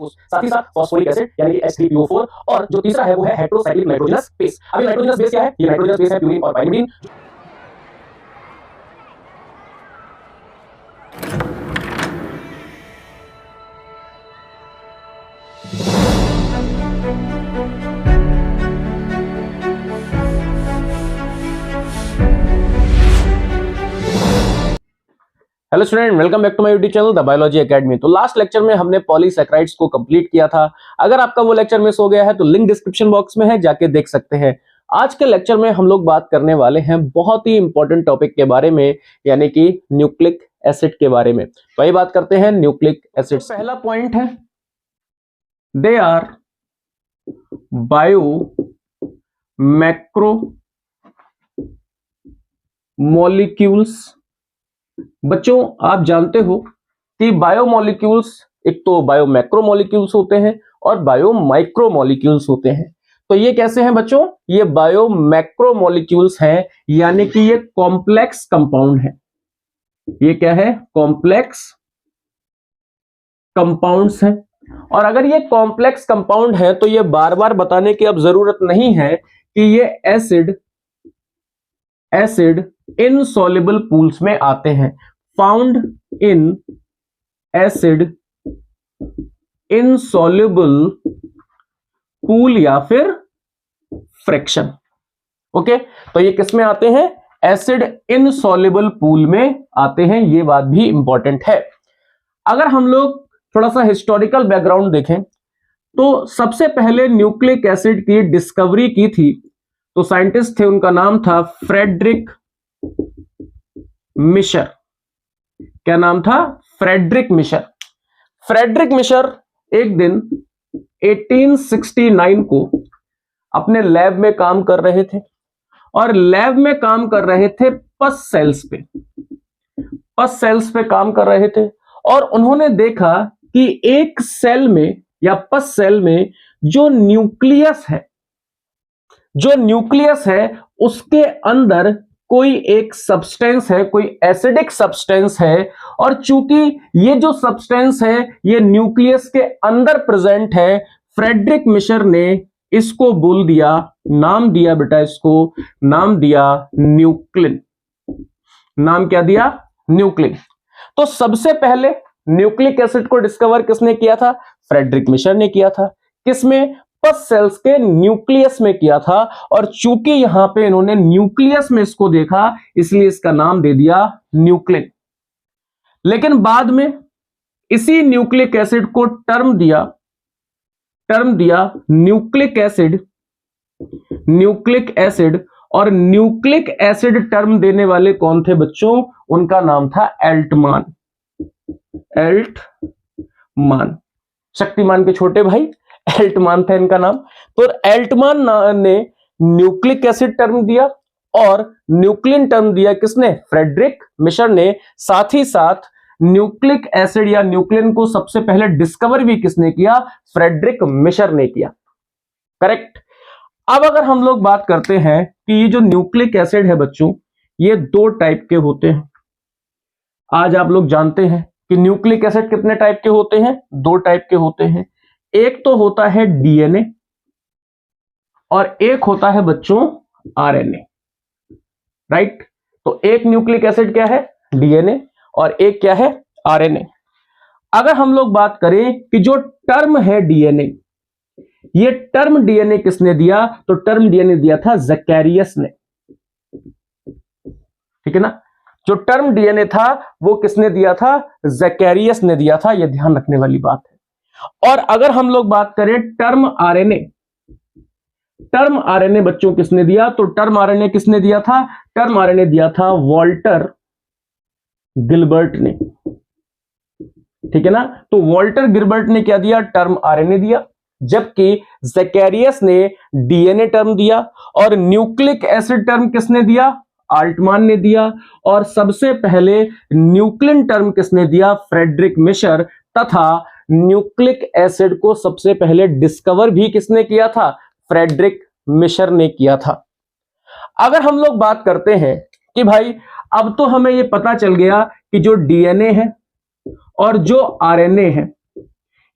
साथ ही साथ phosphoric acid यानी कि H3PO4 और जो तीसरा है वो है हेटेरोसाइक्लिक नाइट्रोजनस बेस। अब ये नाइट्रोजनस बेस क्या है? ये नाइट्रोजनस बेस है प्यूरिन और pyrimidine. Hello student, welcome back to my YouTube channel the biology academy. तो लास्ट लेक्चर में हमने पॉलीसैकेराइड्स को कंप्लीट किया था। अगर आपका वो लेक्चर मिस हो गया है तो लिंक डिस्क्रिप्शन बॉक्स में है, जाके देख सकते हैं। आज के लेक्चर में हम लोग बात करने वाले हैं बहुत ही इंपॉर्टेंट टॉपिक के बारे में, यानी कि न्यूक्लिक एसिड के बारे में। वही बात करते हैं न्यूक्लिक एसिड। पहला पॉइंट है they are bio macro molecules. बच्चों, आप जानते हो कि बायोमोलिक्यूल्स एक तो बायो मैक्रो मॉलिक्यूल्स होते हैं और बायो माइक्रो मॉलिक्यूल्स होते हैं। तो ये कैसे हैं बच्चों? ये बायो मैक्रो मॉलिक्यूल्स हैं, यानी कि ये कॉम्प्लेक्स कंपाउंड है। ये क्या है? कॉम्प्लेक्स कंपाउंड्स हैं। और अगर ये कॉम्प्लेक्स कंपाउंड है तो ये बार बार बताने की अब जरूरत नहीं है कि ये एसिड इनसॉल्युबल पूल्स में आते हैं। Found in acid insoluble pool या फिर फ्रैक्शन। ओके, तो ये किस में आते हैं? एसिड इनसॉल्युबल पूल में आते हैं। ये बात भी इंपॉर्टेंट है। अगर हम लोग थोड़ा सा हिस्टोरिकल बैकग्राउंड देखें तो सबसे पहले न्यूक्लिक एसिड की डिस्कवरी की थी तो साइंटिस्ट थे, उनका नाम था फ्रेडरिक मिशर। क्या नाम था? Friedrich Miescher. फ्रेडरिक मिशर एक दिन 1869 को अपने लैब में काम कर रहे थे और लैब में काम कर रहे थे पस सेल्स पे काम कर रहे थे। और उन्होंने देखा कि एक सेल में या पस सेल में जो न्यूक्लियस है उसके अंदर कोई एक सब्सटेंस है, कोई एसिडिक सब्सटेंस है। और चूंकि ये जो सब्सटेंस है ये न्यूक्लियस के अंदर प्रेजेंट है, फ्रेडरिक मिशर ने इसको बोल दिया, नाम दिया बेटा, इसको नाम दिया न्यूक्लिन। नाम क्या दिया? न्यूक्लिन। तो सबसे पहले न्यूक्लिक एसिड को डिस्कवर किसने किया था? फ्रेडरिक मिशर ने किया था। किसमें? पस सेल्स के न्यूक्लियस में किया था। और चूंकि यहां पे इन्होंने न्यूक्लियस में इसको देखा इसलिए इसका नाम दे दिया न्यूक्लिन। लेकिन बाद में इसी न्यूक्लिक एसिड को टर्म दिया न्यूक्लिक एसिड। और न्यूक्लिक एसिड टर्म देने वाले कौन थे बच्चों? उनका नाम था एल्टमान। शक्तिमान के छोटे भाई एल्टमान था इनका नाम। तो एल्टमान ने न्यूक्लिक एसिड टर्म दिया और न्यूक्लिन टर्म दिया किसने? फ्रेडरिक मिशर ने। साथ ही साथ न्यूक्लिक एसिड या न्यूक्लिन को सबसे पहले डिस्कवर भी किसने किया? फ्रेडरिक मिशर ने किया। करेक्ट। अब अगर हम लोग बात करते हैं कि ये जो न्यूक्लिक एसिड है बच्चों, ये दो टाइप के होते हैं। आज आप लोग जानते हैं कि न्यूक्लिक एसिड कितने टाइप के होते हैं? दो टाइप के होते हैं। एक तो होता है डीएनए और एक होता है बच्चों आरएनए। राइट। तो एक न्यूक्लिक एसिड क्या है? डीएनए। और एक क्या है? आरएनए। अगर हम लोग बात करें कि जो टर्म है डीएनए, ये टर्म डीएनए किसने दिया? तो टर्म डीएनए दिया था ज़कैरियस ने। ठीक है ना? जो टर्म डीएनए था वो किसने दिया था? ज़कैरियस ने दिया था। यह ध्यान रखने वाली बात है। और अगर हम लोग बात करें टर्म आरएनए बच्चों किसने दिया? तो टर्म आरएनए किसने दिया था? टर्म आरएनए दिया था वॉल्टर गिलबर्ट ने। ठीक है ना? तो वॉल्टर गिलबर्ट ने क्या दिया? टर्म आरएनए दिया। जबकि ज़कैरियस ने डीएनए टर्म दिया। और न्यूक्लिक एसिड टर्म किसने दिया? आल्टमान ने दिया। और सबसे पहले न्यूक्लिन टर्म किसने दिया? Friedrich Miescher. तथा न्यूक्लिक एसिड को सबसे पहले डिस्कवर भी किसने किया था? फ्रेडरिक मिशर ने किया था। अगर हम लोग बात करते हैं कि भाई अब तो हमें यह पता चल गया कि जो डीएनए है और जो आरएनए है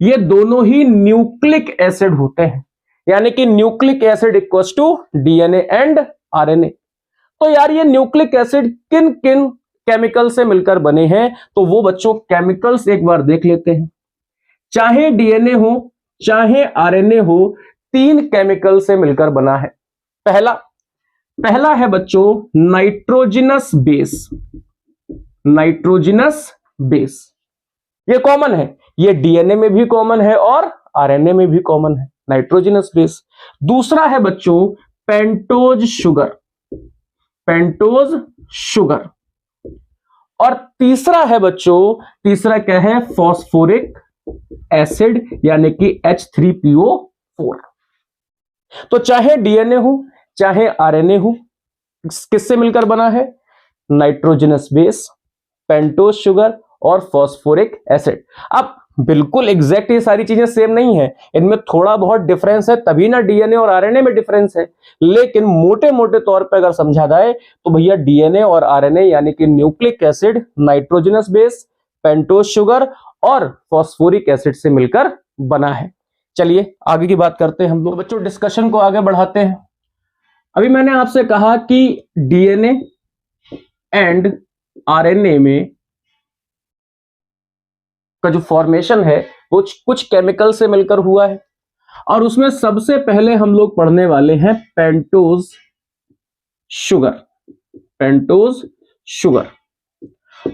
ये दोनों ही न्यूक्लिक एसिड होते हैं, यानी कि nucleic acid equals to DNA and RNA. तो यार ये न्यूक्लिक एसिड किन किन केमिकल से मिलकर बने हैं, तो वो बच्चों केमिकल्स एक बार देख लेते हैं। चाहे डीएनए हो चाहे आरएनए हो, 3 केमिकल से मिलकर बना है। पहला है बच्चों नाइट्रोजनस बेस। नाइट्रोजनस बेस ये कॉमन है, ये डीएनए में भी कॉमन है और आरएनए में भी कॉमन है, नाइट्रोजनस बेस। दूसरा है बच्चों पेंटोज शुगर, पेंटोज शुगर। और तीसरा है बच्चों, तीसरा क्या है, फॉस्फोरिक एसिड यानी कि H3PO4। तो चाहे डीएनए हो चाहे आरएनए हो, किससे मिलकर बना है, नाइट्रोजनस बेस, पेंटोज शुगर और फॉस्फोरिक एसिड। अब बिल्कुल एग्जैक्ट ये सारी चीजें सेम नहीं है, इनमें थोड़ा बहुत डिफरेंस है, तभी ना डीएनए और आरएनए में डिफरेंस है। लेकिन मोटे मोटे तौर पे अगर समझा जाए तो भैया डीएनए और आरएनए यानी कि nucleic acid, nitrogenous base, pentose sugar और फॉस्फोरिक एसिड से मिलकर बना है। चलिए आगे की बात करते हैं हम लोग। बच्चों डिस्कशन को आगे बढ़ाते हैं। अभी मैंने आपसे कहा कि डीएनए एंड आरएनए में का जो फॉर्मेशन है वो कुछ केमिकल से मिलकर हुआ है, और उसमें सबसे पहले हम लोग पढ़ने वाले हैं पेंटोज शुगर। Pentose sugar.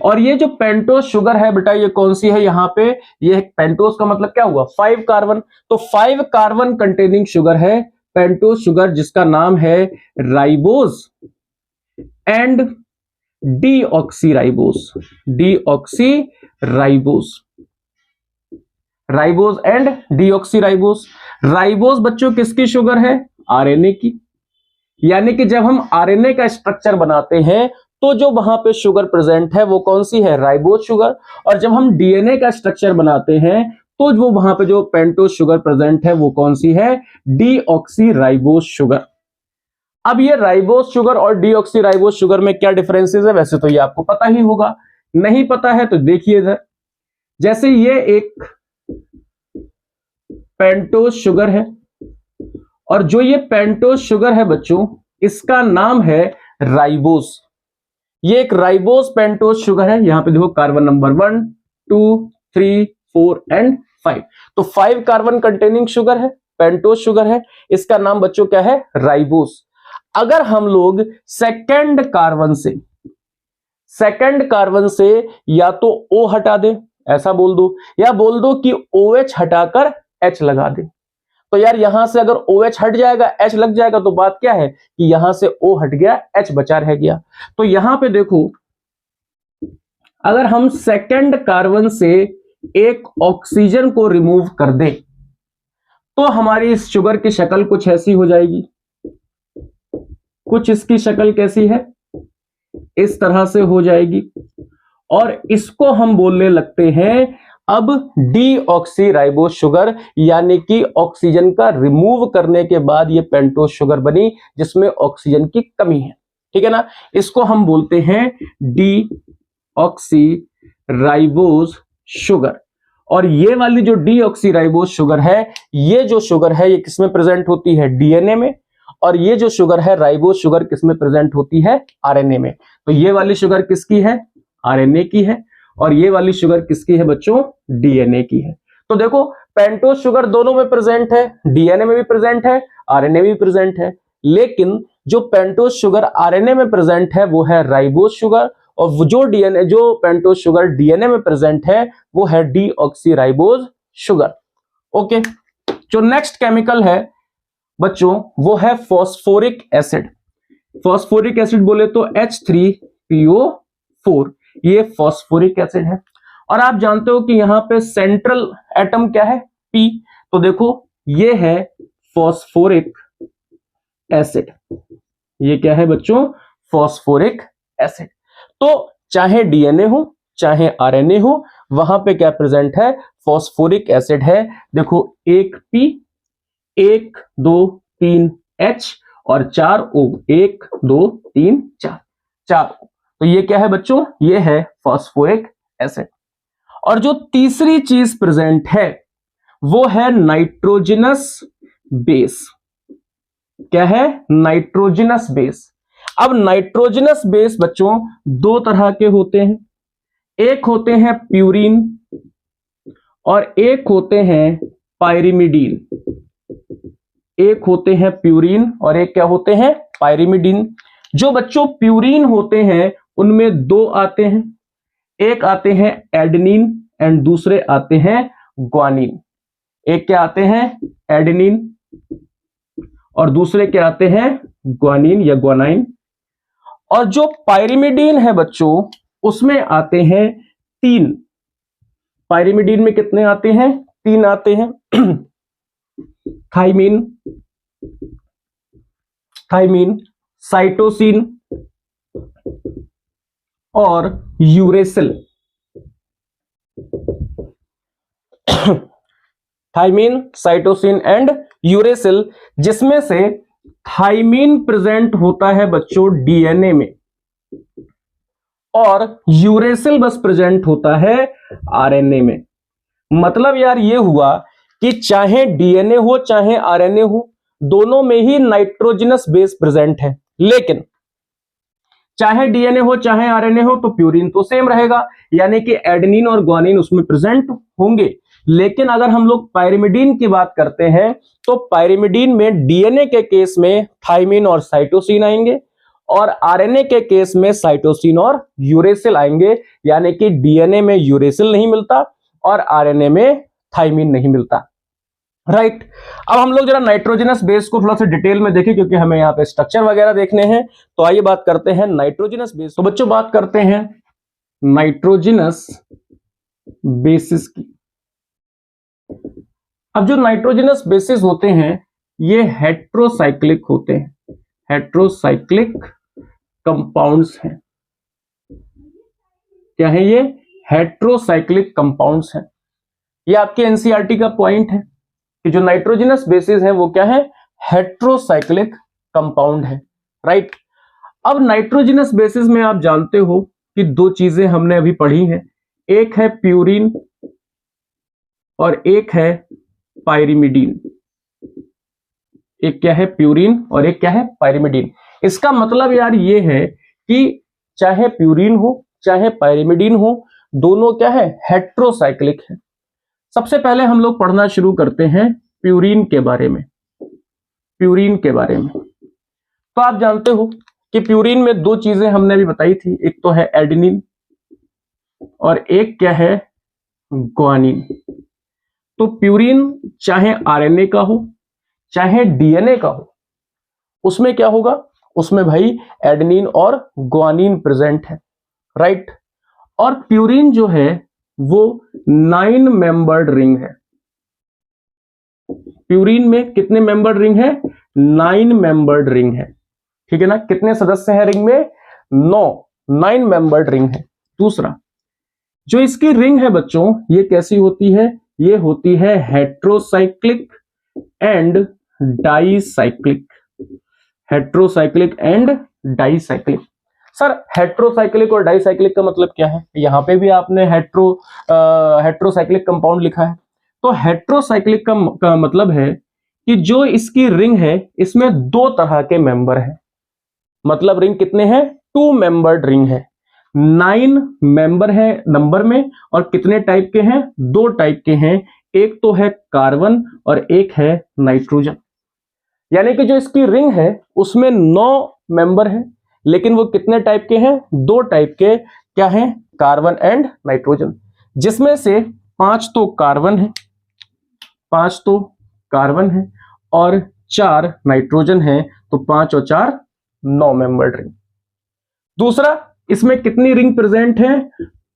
और ये जो पेंटोज शुगर है बेटा, ये कौन सी है, यहां पे ये पेंटोज का मतलब क्या हुआ, 5 कार्बन। तो 5 कार्बन कंटेनिंग शुगर है पेंटोज शुगर, जिसका नाम है ribose and deoxyribose. Deoxyribose, ribose and deoxyribose. Ribose बच्चों किसकी शुगर है, आरएनए की। यानी कि जब हम आरएनए का स्ट्रक्चर बनाते हैं तो जो वहां पे शुगर प्रेजेंट है वो कौन सी है, राइबोज शुगर। और जब हम डीएनए का स्ट्रक्चर बनाते हैं तो जो वहां पे जो पेंटोज शुगर प्रेजेंट है वो कौन सी है, डीऑक्सीराइबोज शुगर। अब ये राइबोज शुगर और डीऑक्सीराइबोज शुगर में क्या डिफरेंसेस है, वैसे तो ये आपको पता ही होगा, नहीं पता है तो देखिए इधर। जैसे ये एक पेंटोज शुगर है, और जो ये पेंटोज शुगर है बच्चों, इसका नाम है राइबोज। ये एक राइबोज पेंटोज शुगर है। यहां पे देखो कार्बन नंबर 1 2 3 4 एंड 5। तो 5 कार्बन कंटेनिंग शुगर है, पेंटोज शुगर है, इसका नाम बच्चों क्या है, राइबोज। अगर हम लोग सेकंड कार्बन से या तो O हटा दें, ऐसा बोल दो, या बोल दो कि OH हटाकर H लगा दें, तो यार यहां से अगर OH हट जाएगा H लग जाएगा, तो बात क्या है कि यहां से O हट गया H बचा रह गया। तो यहां पे देखो, अगर हम सेकंड कार्बन से एक ऑक्सीजन को रिमूव कर दें तो हमारी इस शुगर की शक्ल कुछ ऐसी हो जाएगी। कुछ इसकी शक्ल कैसी है, इस तरह से हो जाएगी, और इसको हम बोलने लगते हैं अब डीऑक्सीराइबोज शुगर, यानी कि ऑक्सीजन का रिमूव करने के बाद ये पेंटोज शुगर बनी जिसमें ऑक्सीजन की कमी है, ठीक है ना। इसको हम बोलते हैं डीऑक्सीराइबोज शुगर। और ये वाली जो डीऑक्सीराइबोज शुगर है, ये जो शुगर है ये किसमें प्रेजेंट होती है, डीएनए में, और ये जो शुगर है राइबोज शुगर किसमें प्रेजेंट होती है, आरएनए में। तो ये वाली शुगर किसकी है, आरएनए की है, और ये वाली शुगर किसकी है बच्चों, डीएनए की है। तो देखो पेंटोज शुगर दोनों में प्रेजेंट है, डीएनए में भी प्रेजेंट है, आरएनए में भी प्रेजेंट है, लेकिन जो पेंटोज शुगर आरएनए में प्रेजेंट है वो है राइबोज शुगर, और जो पेंटोज शुगर डीएनए में प्रेजेंट है वो है डीऑक्सीराइबोज शुगर। ओके, जो नेक्स्ट केमिकल है बच्चों वो है फॉस्फोरिक एसिड। फॉस्फोरिक एसिड बोले तो H3PO4, ये फॉस्फोरिक एसिड है। और आप जानते हो कि यहां पे सेंट्रल एटम क्या है, P। तो देखो ये है फॉस्फोरिक एसिड, ये क्या है बच्चों, फॉस्फोरिक एसिड। तो चाहे डीएनए हो चाहे आरएनए हो, वहां पे क्या प्रेजेंट है, फॉस्फोरिक एसिड है। देखो एक P, 1 2 3 H और 4 O, 1 2 3 4 O। तो ये क्या है बच्चों, ये है फॉस्फोरिक एसिड। और जो तीसरी चीज प्रेजेंट है वो है नाइट्रोजनस बेस। क्या है? Nitrogenous base. अब नाइट्रोजनस बेस बच्चों दो तरह के होते हैं, एक होते हैं प्यूरीन और एक होते हैं पायरिमिडीन। एक होते हैं प्यूरीन और एक क्या होते हैं? पायरिमिडीन। जो बच्चों प्यूरीन होते हैं उनमें दो आते हैं, एक आते हैं एडेनिन एंड दूसरे आते हैं ग्वानिन। एक क्या आते हैं? एडेनिन और दूसरे क्या आते हैं? ग्वानिन या ग्वानाइन। और जो पायरिमिडीन है बच्चों उसमें आते हैं तीन। पायरिमिडीन में कितने आते हैं? तीन आते हैं। थाइमिन, साइटोसिन और uracil. Thymine, cytosine and uracil, जिसमें से थाइमिन प्रेजेंट होता है बच्चों डीएनए में और यूरेसिल बस प्रेजेंट होता है आरएनए में। मतलब यार ये हुआ कि चाहे डीएनए हो चाहे आरएनए हो, दोनों में ही नाइट्रोजनस बेस प्रेजेंट है। लेकिन चाहे डीएनए हो चाहे आरएनए हो तो प्यूरीन तो सेम रहेगा, यानी कि एडेनिन और ग्वानिन उसमें प्रेजेंट होंगे। लेकिन अगर हम लोग पायरिमिडीन की बात करते हैं तो पायरिमिडीन में डीएनए के केस में थाइमिन और साइटोसिन आएंगे और आरएनए के केस में साइटोसिन और यूरेसिल आएंगे, यानी कि डीएनए में यूरेसिल नहीं मिलता और आरएनए में थाइमिन नहीं मिलता। राइट। अब हम लोग जरा नाइट्रोजनस बेस को थोड़ा सा डिटेल में देखें क्योंकि हमें यहाँ पे स्ट्रक्चर वगैरह देखने हैं। तो आइए बात करते हैं नाइट्रोजनस बेस। तो बच्चों बात करते हैं नाइट्रोजनस बेसिस की। अब जो नाइट्रोजनस बेसिस होते हैं ये हेट्रोसाइक्लिक होते हैं, हेट्रोसाइक्लिक कंपाउंड्स हैं। क्या है ये? हेट्रोसाइक्लिक कंपाउंड्स हैं। ये आपके एनसीईआरटी का पॉइंट है कि जो नाइट्रोजनस बेसिस है वो क्या है? हेट्रोसाइक्लिक कंपाउंड है। राइट। अब नाइट्रोजनस बेसिस में आप जानते हो कि दो चीजें हमने अभी पढ़ी हैं, एक है प्यूरीन और एक है पायरिमिडीन। एक क्या है? प्यूरीन और एक क्या है? पायरिमिडीन। इसका मतलब यार ये है कि चाहे प्यूरीन हो चाहे पायरिमिडीन हो, दोनों क्या है? हेट्रोसाइक्लिक है। सबसे पहले हम लोग पढ़ना शुरू करते हैं प्यूरीन के बारे में। प्यूरीन के बारे में तो आप जानते हो कि प्यूरीन में दो चीजें हमने अभी बताई थी, एक तो है एडेनिन और एक क्या है? ग्वानिन। तो प्यूरीन चाहे आरएनए का हो चाहे डीएनए का हो, उसमें क्या होगा? उसमें भाई एडेनिन और ग्वानिन प्रेजेंट है। राइट। और प्यूरीन जो है वो 9 मेंबर्ड रिंग है। प्यूरीन में कितने मेंबर्ड रिंग है? 9 मेंबर्ड रिंग है। ठीक है ना? कितने सदस्य हैं रिंग में? 9 मेंबर्ड रिंग है। दूसरा जो इसकी रिंग है बच्चों ये कैसी होती है? ये होती है heterocyclic and dicyclic. Heterocyclic and dicyclic. Sir heterocyclic और डाइसाइक्लिक का मतलब क्या है? यहां पे भी आपने हेट्रोसाइक्लिक कंपाउंड लिखा है। तो हेट्रोसाइक्लिक का मतलब है कि जो इसकी रिंग है इसमें दो तरह के मेंबर हैं। मतलब रिंग कितने हैं? 2 मेंबर्ड रिंग है। 9 मेंबर है नंबर में और कितने टाइप के हैं? 2 टाइप के हैं, एक तो है कार्बन और एक है नाइट्रोजन। यानी कि जो इसकी रिंग है उसमें 9 मेंबर हैं, लेकिन वो कितने टाइप के हैं? 2 टाइप के। क्या है? Carbon and nitrogen. जिसमें से 5 तो कार्बन है, 5 तो कार्बन है और 4 नाइट्रोजन है। तो 5 और 4 9 मेंबर्ड रिंग। दूसरा इसमें कितनी रिंग प्रेजेंट है?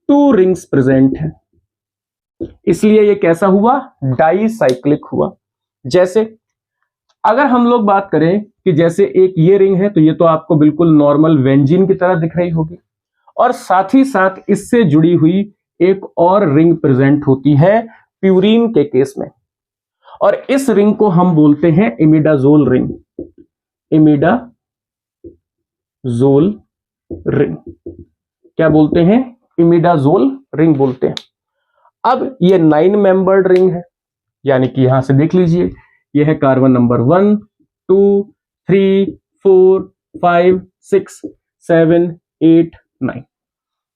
2 रिंग्स प्रेजेंट है, इसलिए ये कैसा हुआ? डाइसाइक्लिक हुआ। जैसे अगर हम लोग बात करें कि जैसे एक ये रिंग है तो ये तो आपको बिल्कुल नॉर्मल बेंजीन की तरह दिख रही होगी और साथ ही साथ इससे जुड़ी हुई एक और रिंग प्रेजेंट होती है प्यूरीन के केस में, और इस रिंग को हम बोलते हैं इमिडाजोल रिंग। इमिडाजोल रिंग क्या बोलते हैं? इमिडाजोल रिंग बोलते हैं। अब ये 9 मेंबर्ड रिंग है, यानी कि यहां से देख लीजिए, यह है कार्बन नंबर 1 2 3 4 5 6 7 8 9,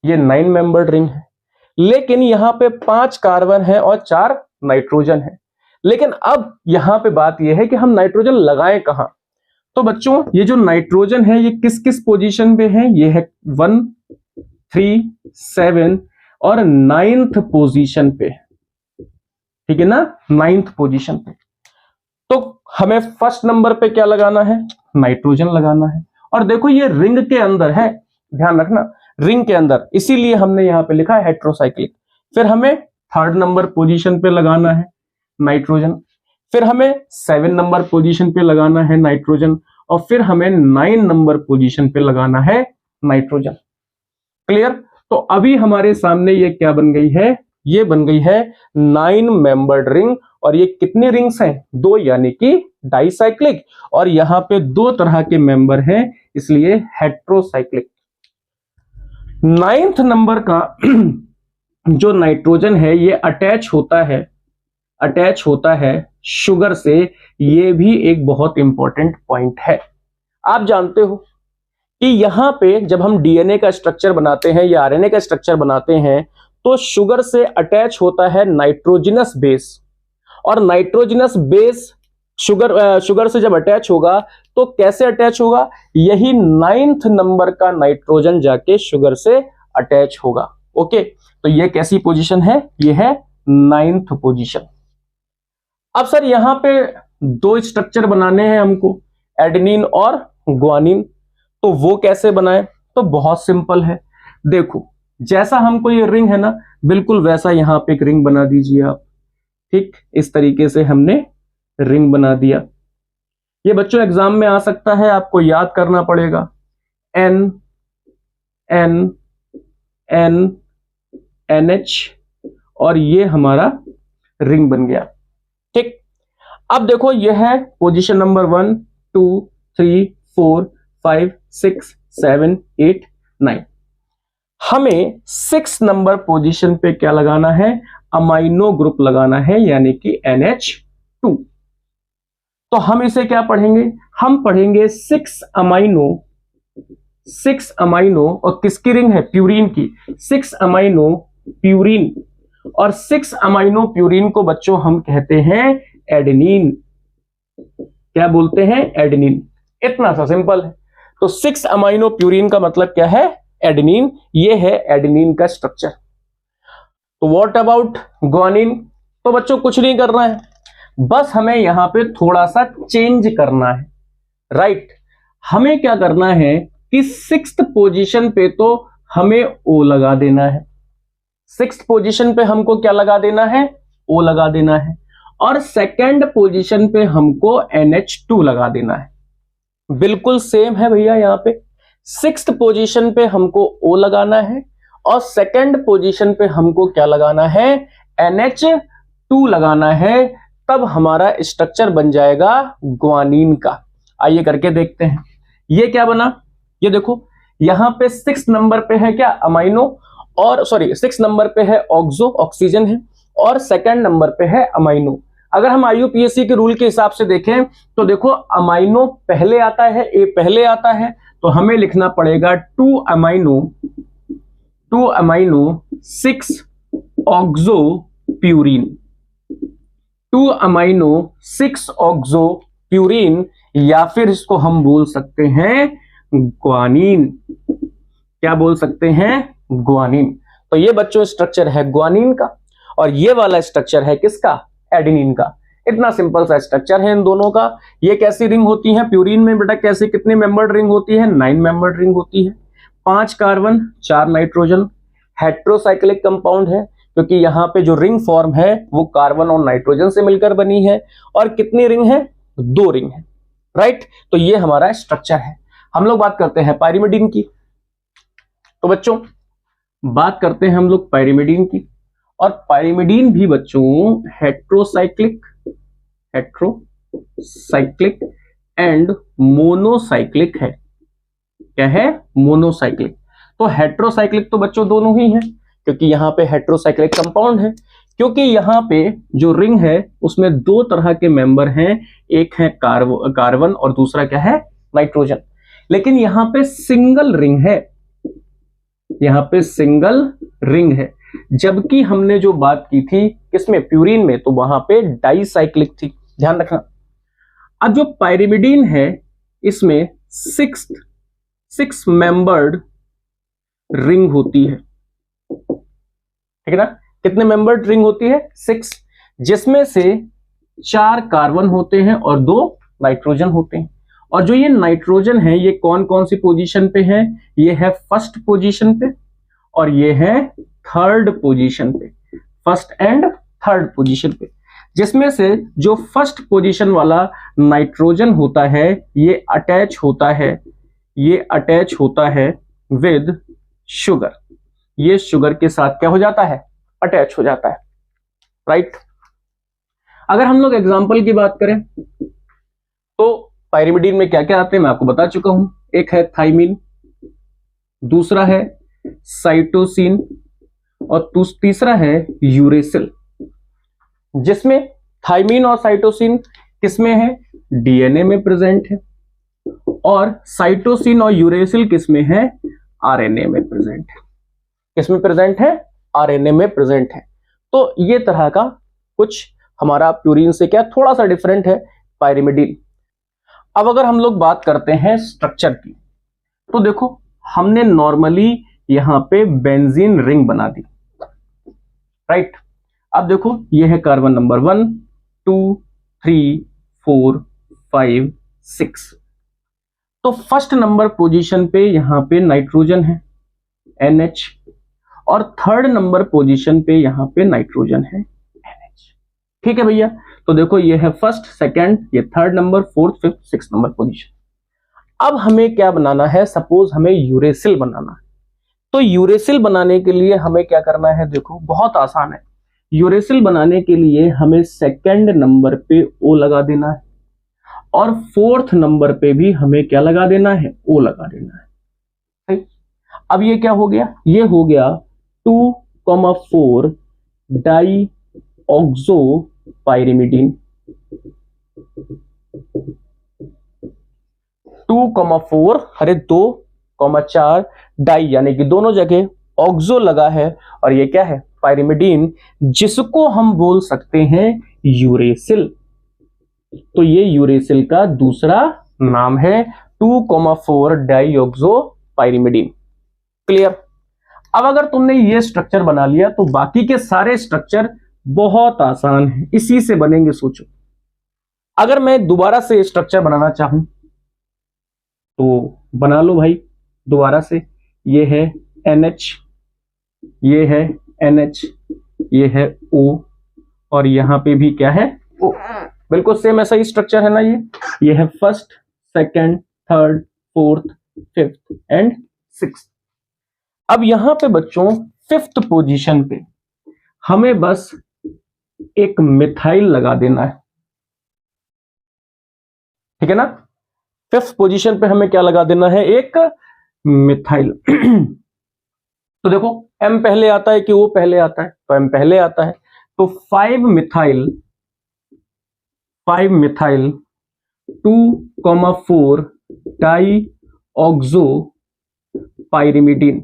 ये 9 मेंबर्ड रिंग है। लेकिन यहां पे 5 कार्बन है और 4 नाइट्रोजन है। लेकिन अब यहां पे बात यह है कि हम नाइट्रोजन लगाएं कहां। तो बच्चों ये जो नाइट्रोजन है ये किस किस पोजीशन पे है, ये है 1 3 7 और 9th पोजीशन पे, ठीक है ना, 9th पोजीशन पे। तो हमें फर्स्ट नंबर पे क्या लगाना है, नाइट्रोजन लगाना है। और देखो ये रिंग के अंदर है, ध्यान रखना, रिंग के अंदर, इसीलिए हमने यहां पे लिखा है हेट्रोसाइक्लिक। फिर हमें 3rd नंबर पोजीशन पे लगाना है नाइट्रोजन, फिर हमें 7 नंबर पोजीशन पे लगाना है नाइट्रोजन, और फिर हमें 9 नंबर पोजीशन पे लगाना है नाइट्रोजन। क्लियर? तो अभी हमारे सामने ये क्या बन गई है, ये बन गई है 9 मेंबर्ड रिंग। और ये कितनी रिंग्स हैं, 2, यानी कि डाइसाइक्लिक। और यहां पे 2 तरह के मेंबर हैं, इसलिए हेट्रोसाइक्लिक। 9th नंबर का जो नाइट्रोजन है ये अटैच होता है शुगर से। ये भी एक बहुत इंपॉर्टेंट पॉइंट है। आप जानते हो कि यहां पे जब हम डीएनए का स्ट्रक्चर बनाते हैं या आरएनए का स्ट्रक्चर बनाते हैं तो शुगर से अटैच होता है नाइट्रोजनस बेस। और नाइट्रोजनस बेस शुगर से जब अटैच होगा तो कैसे अटैच होगा, यही 9th नंबर का नाइट्रोजन जाके शुगर से अटैच होगा। ओके, तो ये कैसी पोजीशन है, ये है 9th पोजीशन। अब सर यहां पे 2 स्ट्रक्चर बनाने हैं हमको, एडेनिन और ग्वानिन। तो वो कैसे बनाए, तो बहुत सिंपल है। देखो जैसा हमको ये रिंग है ना, बिल्कुल वैसा यहां पे एक रिंग बना दीजिए आप। ठीक इस तरीके से हमने रिंग बना दिया। ये बच्चों एग्जाम में आ सकता है, आपको याद करना पड़ेगा। N N N NH और ये हमारा रिंग बन गया। ठीक, अब देखो ये है पोजीशन नंबर 1 2 3 4 5 6 7 8 9। हमें 6 नंबर पोजीशन पे क्या लगाना है, अमाइनो ग्रुप लगाना है, यानी कि NH2। तो हम इसे क्या पढ़ेंगे, हम पढ़ेंगे 6 अमाइनो और किसकी रिंग है, प्यूरीन की, 6 अमाइनो प्यूरीन। और 6 अमाइनो प्यूरीन को बच्चों हम कहते हैं एडेनिन। क्या बोलते हैं, एडेनिन। इतना सा सिंपल है। तो 6 अमाइनो प्यूरीन का मतलब क्या है, एडेनिन। ये है एडेनिन का स्ट्रक्चर। तो व्हाट अबाउट ग्वानिन, तो बच्चों कुछ नहीं करना है, बस हमें यहां पे थोड़ा सा चेंज करना है। राइट, हमें क्या करना है कि 6th पोजीशन पे तो हमें O लगा देना है। 6th पोजीशन पे हमको क्या लगा देना है, O लगा देना है। और 2nd पोजीशन पे हमको NH2 लगा देना है। बिल्कुल सेम है भैया, यहां पे 6th पोजीशन पे हमको O लगाना है और 2nd पोजीशन पे हमको क्या लगाना है, NH2 लगाना है। तब हमारा स्ट्रक्चर बन जाएगा ग्वानिन का। आइए करके देखते हैं। ये क्या बना, ये देखो यहां पे 6 नंबर पे है क्या, अमाइनो, और 6 नंबर पे है ऑक्सो, ऑक्सीजन है, और 2nd नंबर पे है अमाइनो। अगर हम IUPAC के रूल के हिसाब से देखें तो देखो अमाइनो पहले आता है, ए पहले आता है, तो हमें लिखना पड़ेगा 2 amino 6 oxo purine, 2 amino 6 oxo purine, या फिर इसको हम बोल सकते हैं ग्वानिन। क्या बोल सकते हैं, ग्वानिन। तो ये बच्चों स्ट्रक्चर है ग्वानिन का, और ये वाला स्ट्रक्चर है किसका, एडेनिन का। इतना सिंपल सा स्ट्रक्चर है इन दोनों का। ये कैसी रिंग होती है, प्यूरीन में बेटा कैसे, कितने मेंबर्ड रिंग होती है, 9 मेंबर्ड रिंग होती है। 5 कार्बन 4 नाइट्रोजन, हेट्रोसाइक्लिक कंपाउंड है क्योंकि यहाँ पे जो रिंग फॉर्म है वो कार्बन और नाइट्रोजन से मिलकर बनी है। और कितनी रिंग है, 2 रिंग है। राइट, तो ये हमारा स्ट्रक्चर है। हम लोग बात करते हैं पाइरिमिडीन की। तो बच्चों बात करते हैं हम लोग पाइरिमिडीन की, और पाइरिमिडीन भी बच्चों हेट्रोसाइक्लिक एंड मोनोसाइक्लिक है। क्या है, मोनोसाइक्लिक। तो हेट्रोसाइक्लिक तो बच्चों दोनों ही हैं क्योंकि यहां पे हेट्रोसाइक्लिक कंपाउंड है, क्योंकि यहाँ पे जो रिंग है उसमें दो तरह के मेंबर हैं, एक है कार्बन और दूसरा क्या है, नाइट्रोजन। लेकिन यहाँ पे सिंगल रिंग है, यहाँ पे सिंगल रिंग है, जबकि हमने जो बात की थी किसमें, प्यूरिन में, तो वहां पे डाइसाइक्लिक थी, ध्यान रखना। अब जो पाइरिमिडीन है इसमें सिक्स मेंबर्ड रिंग होती है, ठीक है ना। कितने मेंबर्ड रिंग होती है, 6, जिसमें से 4 कार्बन होते हैं और 2 नाइट्रोजन होते हैं। और जो ये नाइट्रोजन है ये कौन कौन सी पोजीशन पे है, ये है फर्स्ट पोजीशन पे और ये है थर्ड पोजीशन पे, फर्स्ट एंड थर्ड पोजीशन पे। जिसमें से जो फर्स्ट पोजीशन वाला नाइट्रोजन होता है ये अटैच होता है विद शुगर, ये शुगर के साथ क्या हो जाता है, अटैच हो जाता है, राइट। अगर हम लोग एग्जांपल की बात करें तो पाइरिमिडीन में क्या क्या आते हैं मैं आपको बता चुका हूं, एक है थाइमिन, दूसरा है साइटोसिन और तीसरा है यूरेसिल। जिसमें थाइमिन और साइटोसिन किसमें है, डीएनए में प्रेजेंट है, और साइटोसिन और यूरेसिल किसमें है, आरएनए में प्रेजेंट है। किसमें प्रेजेंट है, आरएनए में प्रेजेंट है। तो ये तरह का कुछ हमारा प्यूरिन से क्या थोड़ा सा डिफरेंट है पाइरिमिडीन। अब अगर हम लोग बात करते हैं स्ट्रक्चर की, तो देखो हमने नॉर्मली यहां पे बेंजीन रिंग बना दी, राइट। अब देखो ये है कार्बन नंबर 1 2 3 4 5 6। तो फर्स्ट नंबर पोजीशन पे यहां पे नाइट्रोजन है NH, और थर्ड नंबर पोजीशन पे यहां पे नाइट्रोजन है NH, ठीक है भैया। तो देखो ये है फर्स्ट, सेकंड, ये third number, fourth, fifth, sixth number position. अब हमें क्या बनाना है, सपोज हमें यूरेसिल बनाना है। तो यूरेसिल बनाने के लिए हमें क्या करना है, देखो बहुत आसान है। यूरेसिल बनाने के लिए हमें सेकंड नंबर पे O लगा देना है और फोर्थ नंबर पे भी हमें क्या लगा देना है, O लगा देना है, ठीक। अब ये क्या हो गया, ये हो गया 2,4 डाई ऑक्सो पाइरिमिडीन, 2,4 अरे 2,4 डाई, यानी कि दोनों जगह ऑक्सो लगा है, और ये क्या है, पाइरिमिडीन, जिसको हम बोल सकते हैं यूरेसिल। तो ये यूरेसिल का दूसरा नाम है 2,4 डाई ऑक्सो पाइरिमिडीन, क्लियर। अब अगर तुमने ये स्ट्रक्चर बना लिया तो बाकी के सारे स्ट्रक्चर बहुत आसान है, इसी से बनेंगे। सोचो अगर मैं दोबारा से स्ट्रक्चर बनाना चाहूं तो बना लो भाई दोबारा से। ये है NH, ये है NH, ये है O, और यहां पे भी क्या है O, बिल्कुल सेम ऐसा ही स्ट्रक्चर है ना। ये है first, second, third, fourth, fifth and sixth. अब यहां पे बच्चों फिफ्थ पोजीशन पे हमें बस एक मिथाइल लगा देना है, ठीक है ना। फिफ्थ पोजीशन पे हमें क्या लगा देना है, एक मिथाइल। तो देखो M पहले आता है कि O पहले आता है, तो M पहले आता है, तो 5 मिथाइल 2,4 डाई ऑक्सो पाइरिमिडीन,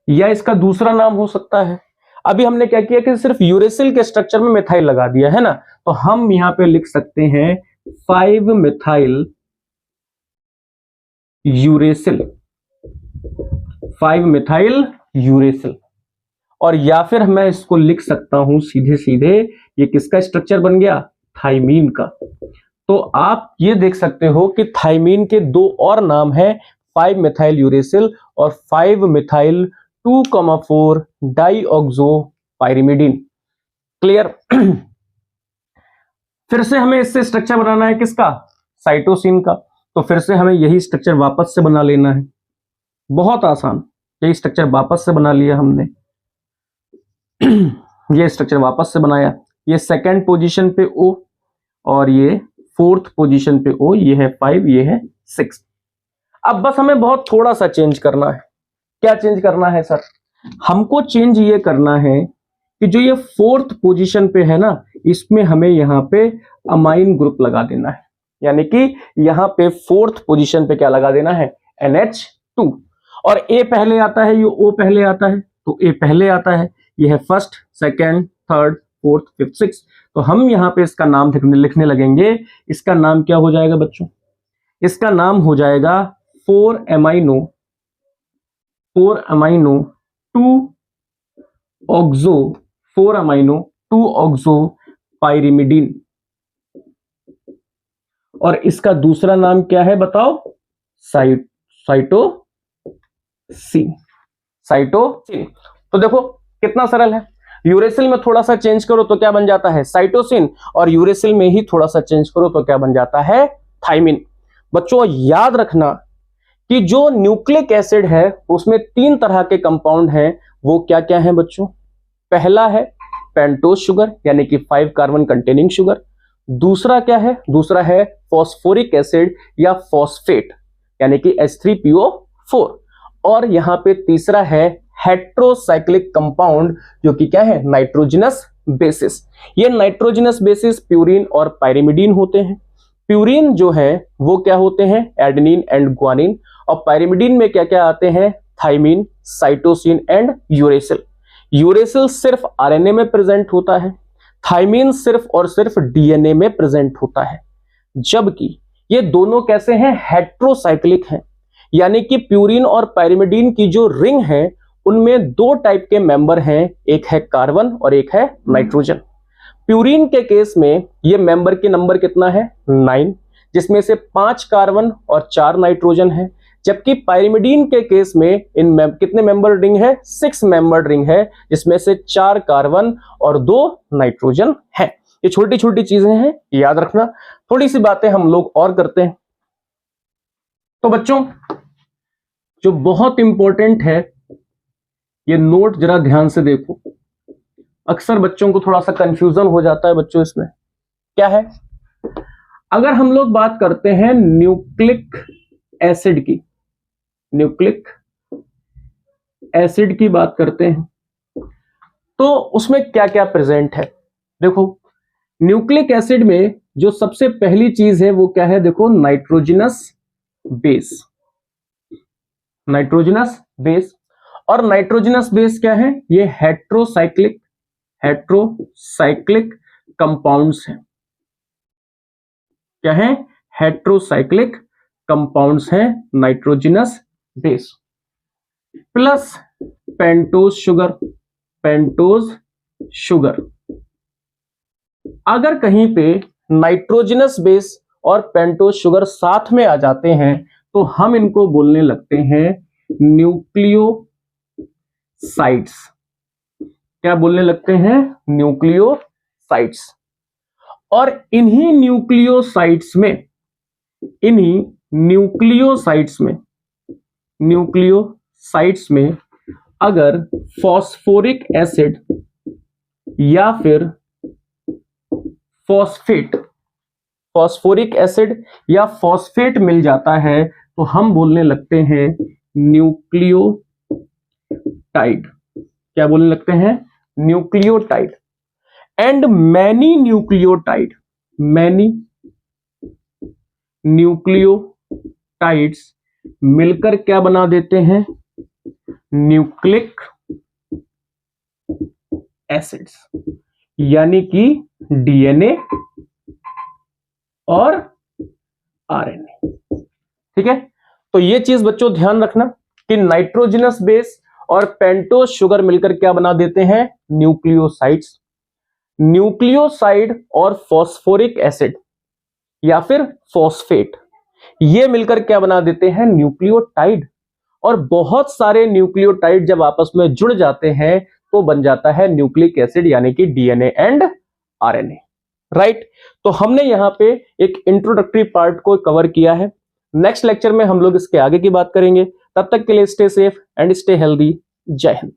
या इसका दूसरा नाम हो सकता है। अभी हमने क्या किया कि सिर्फ यूरेसिल के स्ट्रक्चर में मिथाइल लगा दिया है ना, तो हम यहां पे लिख सकते हैं 5 मिथाइल यूरेसिल, 5 मिथाइल यूरेसिल। और या फिर मैं इसको लिख सकता हूं सीधे सीधे, ये किसका स्ट्रक्चर बन गया, थाइमीन का। तो आप ये देख सकते हो कि थाइमीन के दो और नाम है, 5 मिथाइल यूरेसिल और 5 methyl 2,4 di oxo pyrimidine, clear. फिर से हमें इससे स्ट्रक्चर बनाना है किसका, साइटोसिन का। तो फिर से हमें यही स्ट्रक्चर वापस से बना लेना है, बहुत आसान। यही स्ट्रक्चर वापस से बना लिया हमने, ये स्ट्रक्चर वापस से बनाया। ये सेकंड पोजीशन पे O और ये फोर्थ पोजीशन पे O, ये है 5, ये है 6। अब बस हमें बहुत थोड़ा सा चेंज करना है। क्या चेंज करना है सर, हमको चेंज ये करना है कि जो ये फोर्थ पोजीशन पे है ना, इसमें हमें यहाँ पे अमाइन ग्रुप लगा देना है, यानी कि यहाँ पे फोर्थ पोजीशन पे क्या लगा देना है, NH2। और A पहले आता है, ये O पहले आता है, तो A पहले आता है, ये है first, second, third, fourth, fifth, six. तो हम यहाँ पे इसका नाम लिखने लगेंगे। इसका नाम क्या हो जाएगा बच्चों, इसका नाम हो जाएगा 4 amino 2 oxo 4 amino 2 oxo pyrimidine. और इसका दूसरा नाम क्या है बताओ, साइटोसिन। तो देखो कितना सरल है, यूरेसिल में थोड़ा सा चेंज करो तो क्या बन जाता है, साइटोसिन, और यूरेसिल में ही थोड़ा सा चेंज करो तो क्या बन जाता है, थाइमिन। बच्चों याद रखना कि जो न्यूक्लिक एसिड है उसमें 3 तरह के कंपाउंड हैं, वो क्या क्या हैं बच्चों। पहला है पेंटोज शुगर यानी कि 5 कार्बन कंटेनिंग शुगर। दूसरा क्या है, दूसरा है फॉस्फोरिक एसिड या फॉस्फेट यानी कि H3PO4। और यहां पे तीसरा है हेट्रोसाइक्लिक कंपाउंड जो कि क्या है, नाइट्रोजनस बेसिस। ये नाइट्रोजनस बेसिस प्यूरिन और पायरिमिडीन होते हैं। प्यूरिन जो है वो क्या होते हैं, एडेनिन एंड ग्वानिन, और पायरिमिडीन में क्या क्या आते हैं, thymine, cytosine and uracil. Uracil सिर्फ आरएनए में प्रेजेंट होता है, थाइमिन सिर्फ और सिर्फ डीएनए में प्रेजेंट होता है। जबकि ये दोनों कैसे हैं, हेट्रोसाइक्लिक हैं, यानी कि प्यूरिन और पायरिमिडीन की जो रिंग है उनमें 2 टाइप के मेंबर हैं, एक है कार्बन और एक है नाइट्रोजन। प्यूरिन के केस में ये मेंबर के नंबर कितना है, 9, जिसमें से 5 कार्बन और 4 नाइट्रोजन है। जबकि पायरिमिडीन के केस में कितने मेंबर रिंग है, 6 मेंबर रिंग है, जिसमें से 4 कार्बन और 2 नाइट्रोजन है। ये छोटी छोटी चीजें हैं, याद रखना। थोड़ी सी बातें हम लोग और करते हैं। तो बच्चों जो बहुत इंपॉर्टेंट है, ये नोट जरा ध्यान से देखो, अक्सर बच्चों को थोड़ा सा कंफ्यूजन हो जाता है बच्चों इसमें। क्या है, अगर हम लोग बात करते हैं न्यूक्लिक एसिड की, न्यूक्लिक एसिड की बात करते हैं तो उसमें क्या क्या प्रेजेंट है। देखो न्यूक्लिक एसिड में जो सबसे पहली चीज है वो क्या है, देखो नाइट्रोजनस बेस। नाइट्रोजनस बेस, और नाइट्रोजनस बेस क्या है, ये हेट्रोसाइक्लिक कंपाउंड्स हैं। क्या है, हेट्रोसाइक्लिक कंपाउंड्स हैं nitrogenous base. Plus pentose sugar. अगर कहीं पे नाइट्रोजनस बेस और पेंटोज शुगर साथ में आ जाते हैं तो हम इनको बोलने लगते हैं न्यूक्लियोसाइड्स। क्या बोलने लगते हैं, न्यूक्लियोसाइड्स। और इन्हीं न्यूक्लियोसाइड्स में अगर फॉस्फोरिक एसिड या फिर फॉस्फोरिक एसिड या फॉस्फेट मिल जाता है तो हम बोलने लगते हैं न्यूक्लियोटाइड। क्या बोलने लगते हैं, न्यूक्लियोटाइड। एंड मैनी न्यूक्लियोटाइड्स मिलकर क्या बना देते हैं, न्यूक्लिक एसिड्स, यानी कि डीएनए और आरएनए। ठीक है, तो ये चीज बच्चों ध्यान रखना कि नाइट्रोजनस बेस और पेंटोज शुगर मिलकर क्या बना देते हैं, न्यूक्लियोसाइड्स। न्यूक्लियोसाइड और फॉस्फोरिक एसिड या फिर फॉस्फेट, ये मिलकर क्या बना देते हैं, न्यूक्लियोटाइड। और बहुत सारे न्यूक्लियोटाइड जब आपस में जुड़ जाते हैं तो बन जाता है न्यूक्लिक एसिड, यानी कि डीएनए एंड आरएनए। राइट, तो हमने यहां पे एक इंट्रोडक्टरी पार्ट को कवर किया है। नेक्स्ट लेक्चर में हम लोग इसके आगे की बात करेंगे। तब तक के लिए stay safe and stay healthy. जय हिंद।